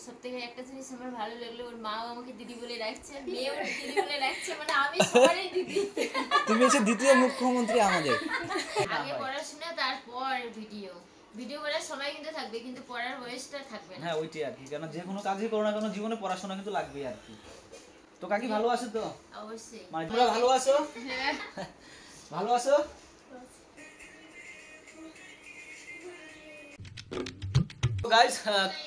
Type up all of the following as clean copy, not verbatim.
সবথেকে একটা জিনিস আমার ভালো লাগলো, ওর মাও আমাকে দিদি বলে ডাকছে, মেয়েও দিদি বলে ডাকছে, মানে আমি সবারই দিদি। তুমি হচ্ছে দ্বিতীয় মুখ্যমন্ত্রী আমাদের। আগে পড়াশোনা, তারপর ভিডিও ভিডিও করার সময় কিন্তু থাকবে, কিন্তু পড়ার বয়সটা থাকবে না। হ্যাঁ ওইটাই আর কি, কারণ যে কোনো কাজই করো না কেন জীবনে পড়াশোনা কিন্তু লাগবেই আর কি। তো কাকি ভালো আছো তো? অবশ্যই। মানে তোমরা ভালো আছো? হ্যাঁ ভালো আছো? তো গাইস,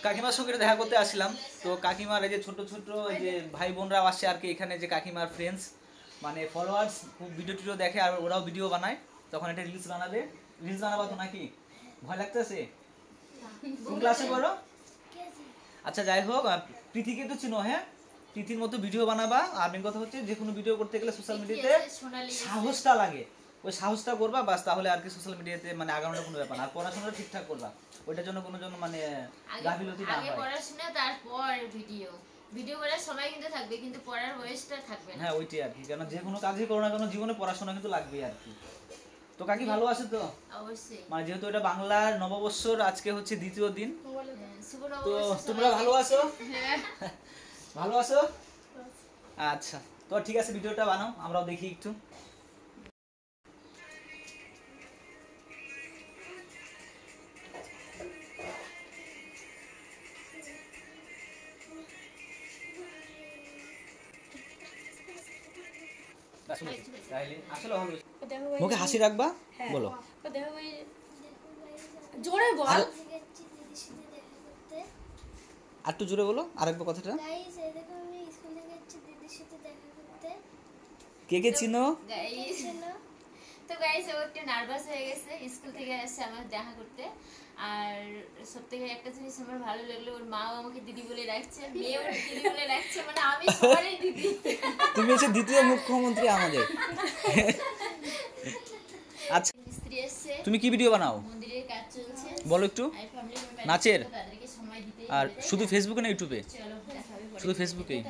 কাকিমার সঙ্গে দেখা করতে আসলাম। তো কাকিমার এই যে ছোট ছোট এই যে ভাই বোনরা আসছে আর কি এখানে, যে কাকিমার ফ্রেন্ডস মানে ফলোয়ার্স, খুব ভিডিও টিডিও দেখে আর ওরাও ভিডিও বানায়, তখন এটা রিলস বানাবে। রিলস বানাবা তো নাকি? ভয় লাগতেছে? কোন ক্লাসে পড়ো? আচ্ছা যাই হোক, প্রীতিকে তো চিনো? হ্যাঁ, প্রীতির মতো ভিডিও বানাবা। আর মেন কথা হচ্ছে যে কোনো ভিডিও করতে গেলে সোশ্যাল মিডিয়াতে সাহসটা লাগে, ওই সাহসটা করবা বাস, তাহলে আর কি সোশ্যাল মিডিয়াতে মানে আগানোর কোনো ব্যাপার না। আর পড়াশোনাটা ঠিকঠাক করবা, ওইটার জন্য কোনো জন মানে গাফিলতি না হয়। আগে পড়াশোনা, তারপর ভিডিও করার সময় কিন্তু থাকবে, কিন্তু পড়ার বয়সটা থাকবে না। হ্যাঁ ওইটাই আর কি, কারণ যে কোনো কাজই করো না কেন জীবনে পড়াশোনা কিন্তু লাগবেই আর কি। তো কাকি ভালো আছে তো? অবশ্যই। মানে যেহেতু এটা বাংলার নববর্ষর আজকে হচ্ছে দ্বিতীয় দিন, শুভ তো নববর্ষ। তোমরা ভালো আছো? হ্যাঁ ভালো আছো? আচ্ছা, তো ঠিক আছে, ভিডিওটা বানাও, আমরাও দেখি একটু। মুখে হাসি রাখবা, বলো। জোরে বল। আর একটু জোরে বলো, আরেকবার কথাটা। কে কে চিনো? তো গাইস, ও একটু নার্ভাস হয়ে গেছে, স্কুল থেকে আসছে আমার দেখা করতে। আর সবথেকে একটা জিনিস আমার ভালো লাগলো, ওর মাও আমাকে দিদি বলে ডাকছে, মেয়েও দিদি বলে ডাকছে, মানে আমি সবারই দিদি। তুমি হচ্ছে দ্বিতীয় মুখ্যমন্ত্রী আমাদের। আচ্ছা, স্ত্রী এসছে, তুমি কি ভিডিও বানাও? মন্দিরের কাজ চলছে, বলো একটু। আর ফ্যামিলি মেম্বার নাচের? তাদেরকে সময় দিতে আর হবে, তাই শুধু না? ফেসবুকে না ইউটিউবে? চলো দেখা হবে পরে। শুধু ফেসবুকেই?